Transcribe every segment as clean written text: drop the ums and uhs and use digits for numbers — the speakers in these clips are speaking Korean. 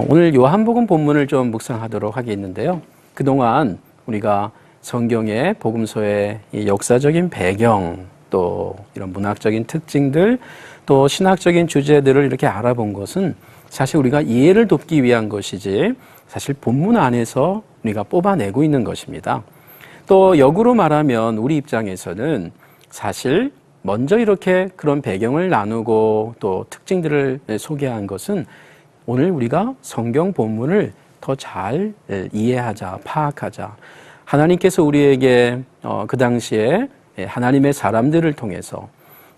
오늘 요한복음 본문을 좀 묵상하도록 하겠는데요. 그동안 우리가 성경의 복음서의 이 역사적인 배경, 또 이런 문학적인 특징들, 또 신학적인 주제들을 이렇게 알아본 것은 사실 우리가 이해를 돕기 위한 것이지 사실 본문 안에서 우리가 뽑아내고 있는 것입니다. 또 역으로 말하면 우리 입장에서는 사실 먼저 이렇게 그런 배경을 나누고 또 특징들을 소개한 것은 오늘 우리가 성경 본문을 더 잘 이해하자, 파악하자. 하나님께서 우리에게 그 당시에 하나님의 사람들을 통해서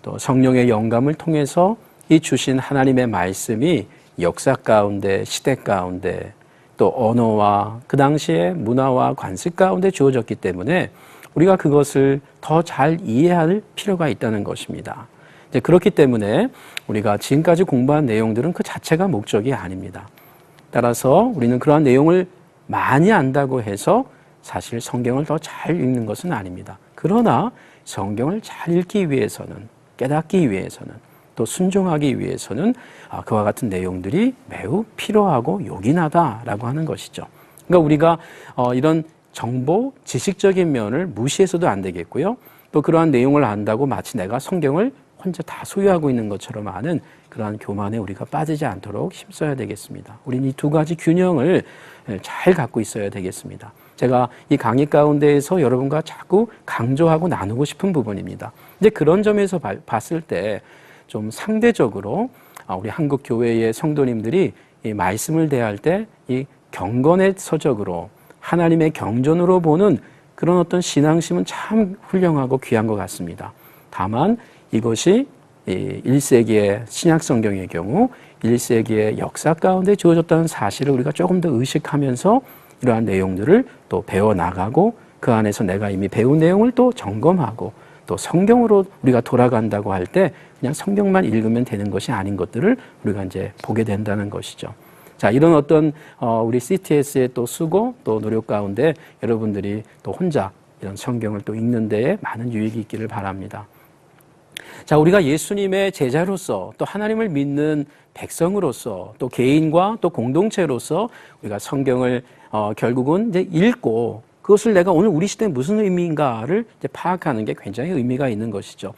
또 성령의 영감을 통해서 이 주신 하나님의 말씀이 역사 가운데, 시대 가운데, 또 언어와 그 당시의 문화와 관습 가운데 주어졌기 때문에 우리가 그것을 더 잘 이해할 필요가 있다는 것입니다. 그렇기 때문에 우리가 지금까지 공부한 내용들은 그 자체가 목적이 아닙니다. 따라서 우리는 그러한 내용을 많이 안다고 해서 사실 성경을 더 잘 읽는 것은 아닙니다. 그러나 성경을 잘 읽기 위해서는, 깨닫기 위해서는, 또 순종하기 위해서는 그와 같은 내용들이 매우 필요하고 요긴하다라고 하는 것이죠. 그러니까 우리가 이런 정보, 지식적인 면을 무시해서도 안 되겠고요. 또 그러한 내용을 안다고 마치 내가 성경을 혼자 다 소유하고 있는 것처럼 아는 그러한 교만에 우리가 빠지지 않도록 힘써야 되겠습니다. 우리는 이 두 가지 균형을 잘 갖고 있어야 되겠습니다. 제가 이 강의 가운데에서 여러분과 자꾸 강조하고 나누고 싶은 부분입니다. 이제 그런 점에서 봤을 때 좀 상대적으로 우리 한국 교회의 성도님들이 이 말씀을 대할 때 이 경건의 서적으로 하나님의 경전으로 보는 그런 어떤 신앙심은 참 훌륭하고 귀한 것 같습니다. 다만 이것이 1세기의 신약 성경의 경우 1세기의 역사 가운데 주어졌다는 사실을 우리가 조금 더 의식하면서 이러한 내용들을 또 배워나가고 그 안에서 내가 이미 배운 내용을 또 점검하고 또 성경으로 우리가 돌아간다고 할 때 그냥 성경만 읽으면 되는 것이 아닌 것들을 우리가 이제 보게 된다는 것이죠. 자, 이런 어떤 우리 CTS의 또 수고 또 노력 가운데 여러분들이 또 혼자 이런 성경을 또 읽는 데에 많은 유익이 있기를 바랍니다. 자, 우리가 예수님의 제자로서 또 하나님을 믿는 백성으로서 또 개인과 또 공동체로서 우리가 성경을 결국은 이제 읽고 그것을 내가 오늘 우리 시대에 무슨 의미인가를 이제 파악하는 게 굉장히 의미가 있는 것이죠.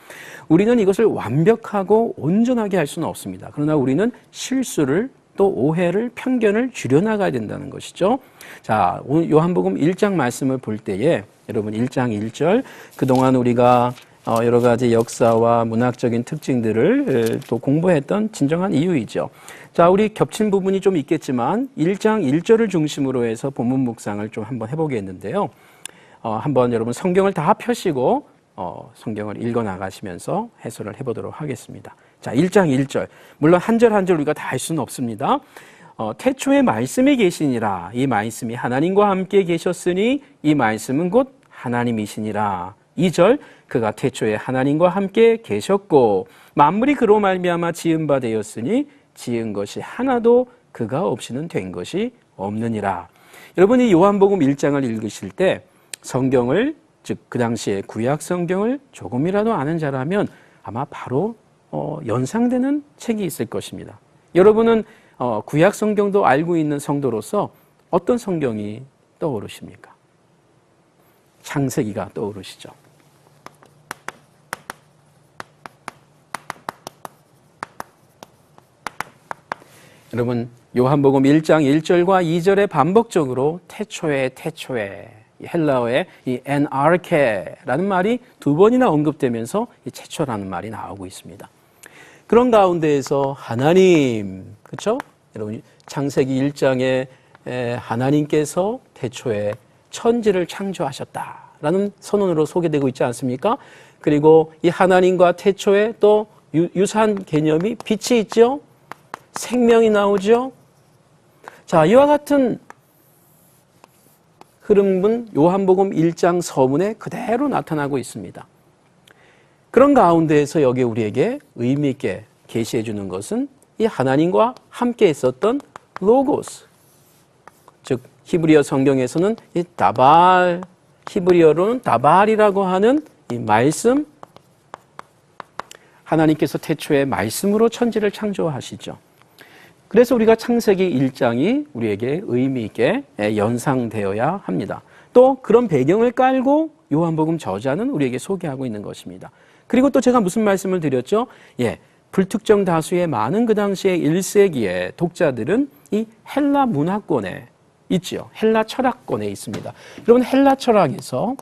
우리는 이것을 완벽하고 온전하게 할 수는 없습니다. 그러나 우리는 실수를 또 오해를, 편견을 줄여나가야 된다는 것이죠. 자, 오늘 요한복음 1장 말씀을 볼 때에 여러분 1장 1절 그동안 우리가 여러 가지 역사와 문학적인 특징들을 또 공부했던 진정한 이유이죠. 자, 우리 겹친 부분이 좀 있겠지만 1장 1절을 중심으로 해서 본문 묵상을 좀 한번 해보겠는데요. 한번 여러분 성경을 다 펴시고 성경을 읽어 나가시면서 해설을 해보도록 하겠습니다. 자, 1장 1절. 물론 한 절 한 절 우리가 다 할 수는 없습니다. 태초에 말씀이 계시니라. 이 말씀이 하나님과 함께 계셨으니 이 말씀은 곧 하나님이시니라. 2절. 그가 태초에 하나님과 함께 계셨고 만물이 그로 말미암아 지은 바 되었으니 지은 것이 하나도 그가 없이는 된 것이 없느니라. 여러분이 요한복음 1장을 읽으실 때 성경을 즉 그 당시에 구약 성경을 조금이라도 아는 자라면 아마 바로 연상되는 책이 있을 것입니다. 여러분은 구약 성경도 알고 있는 성도로서 어떤 성경이 떠오르십니까? 창세기가 떠오르시죠. 여러분 요한복음 1장 1절과 2절에 반복적으로 태초에 헬라어의 이 엔아르케라는 말이 두 번이나 언급되면서 이 태초라는 말이 나오고 있습니다. 그런 가운데에서 하나님, 그렇죠? 여러분 창세기 1장에 하나님께서 태초에 천지를 창조하셨다라는 선언으로 소개되고 있지 않습니까? 그리고 이 하나님과 태초에 또 유사한 개념이 빛이 있죠? 생명이 나오죠? 자, 이와 같은 흐름은 요한복음 1장 서문에 그대로 나타나고 있습니다. 그런 가운데에서 여기 우리에게 의미 있게 계시해 주는 것은 이 하나님과 함께 있었던 로고스, 즉 히브리어 성경에서는 이 다발, 히브리어로는 다발이라고 하는 이 말씀, 하나님께서 태초에 말씀으로 천지를 창조하시죠. 그래서 우리가 창세기 1장이 우리에게 의미 있게 연상되어야 합니다. 또 그런 배경을 깔고 요한복음 저자는 우리에게 소개하고 있는 것입니다. 그리고 또 제가 무슨 말씀을 드렸죠? 불특정 다수의 많은 그 당시의 1세기의 독자들은 이 헬라 문화권에 있지요. 헬라 철학권에 있습니다. 여러분, 헬라 철학에서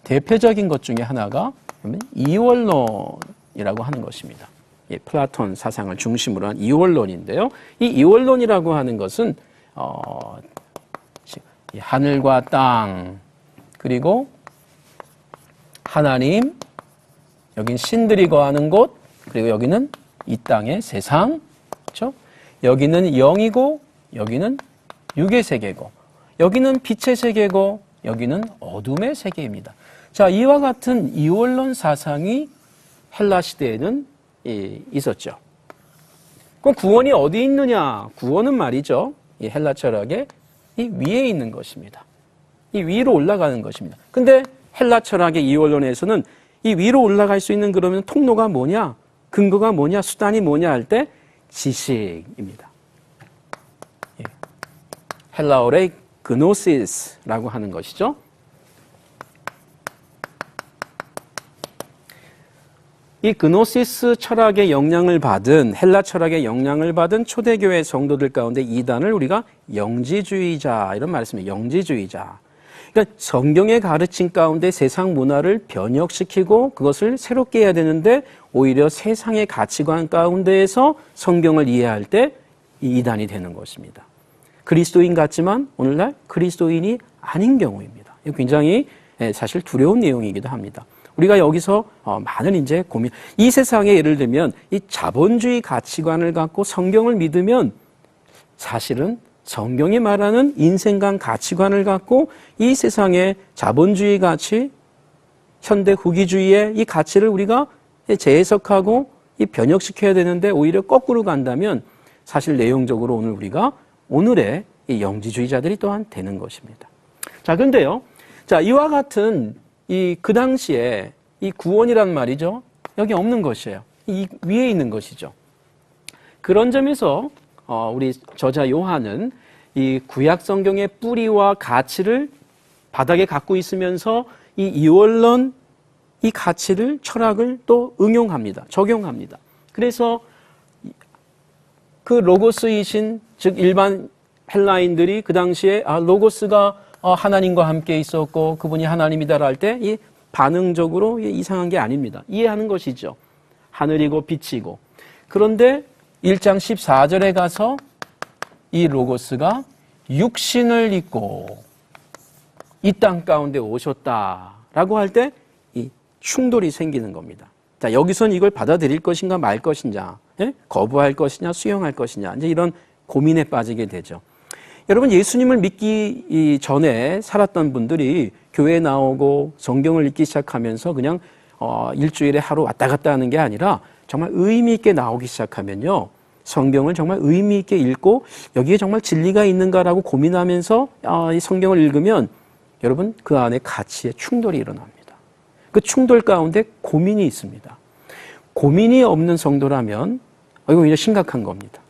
대표적인 것 중에 하나가 이원론이라고 하는 것입니다. 플라톤 사상을 중심으로 한 이원론인데요. 이 이원론이라고 하는 것은 하늘과 땅, 그리고 하나님, 여긴 신들이 거하는 곳, 그리고 여기는 이 땅의 세상, 그렇죠? 여기는 영이고 여기는 육의 세계고, 여기는 빛의 세계고 여기는 어둠의 세계입니다. 자, 이와 같은 이원론 사상이 헬라 시대에는 있었죠. 그럼 구원이 어디 있느냐? 구원은 말이죠, 이 헬라 철학의 이 위에 있는 것입니다. 이 위로 올라가는 것입니다. 근데 헬라 철학의 이원론에서는 이 위로 올라갈 수 있는 그러면 통로가 뭐냐? 근거가 뭐냐? 수단이 뭐냐 할 때 지식입니다. 헬라어의 그노시스라고 하는 것이죠. 이 그노시스 철학의 영향을 받은, 헬라 철학의 영향을 받은 초대교회 성도들 가운데 이단을 우리가 영지주의자, 이런 말씀이에요. 영지주의자. 그러니까 성경의 가르침 가운데 세상 문화를 변혁시키고 그것을 새롭게 해야 되는데 오히려 세상의 가치관 가운데에서 성경을 이해할 때 이 이단이 되는 것입니다. 그리스도인 같지만 오늘날 그리스도인이 아닌 경우입니다. 이거 굉장히 사실 두려운 내용이기도 합니다. 우리가 여기서 많은 이제 고민, 이 세상에 예를 들면 이 자본주의 가치관을 갖고 성경을 믿으면 사실은 성경이 말하는 인생관 가치관을 갖고 이 세상의 자본주의 가치, 현대 후기주의의 이 가치를 우리가 재해석하고 이 변혁시켜야 되는데 오히려 거꾸로 간다면 사실 내용적으로 오늘 우리가 오늘의 이 영지주의자들이 또한 되는 것입니다. 자, 그런데요. 자, 이와 같은 그 당시에 이 구원이란 말이죠. 여기 없는 것이에요. 이 위에 있는 것이죠. 그런 점에서 우리 저자 요한은 이 구약 성경의 뿌리와 가치를 바닥에 갖고 있으면서 이 이원론, 이 가치를, 철학을 또 응용합니다. 적용합니다. 그래서 그 로고스이신, 즉 일반 헬라인들이 그 당시에 로고스가 하나님과 함께 있었고 그분이 하나님이다라 할 때 이 반응적으로 이상한 게 아닙니다. 이해하는 것이죠. 하늘이고 빛이고. 그런데 1장 14절에 가서 이 로고스가 육신을 입고 이 땅 가운데 오셨다라고 할 때 이 충돌이 생기는 겁니다. 자, 여기선 이걸 받아들일 것인가 말 것이냐, 거부할 것이냐, 수용할 것이냐, 이제 이런 고민에 빠지게 되죠. 여러분, 예수님을 믿기 전에 살았던 분들이 교회에 나오고 성경을 읽기 시작하면서 그냥 일주일에 하루 왔다 갔다 하는 게 아니라 정말 의미 있게 나오기 시작하면요, 성경을 정말 의미 있게 읽고 여기에 정말 진리가 있는가라고 고민하면서 이 성경을 읽으면 여러분 그 안에 가치의 충돌이 일어납니다. 그 충돌 가운데 고민이 있습니다. 고민이 없는 성도라면 이거 굉장히 심각한 겁니다.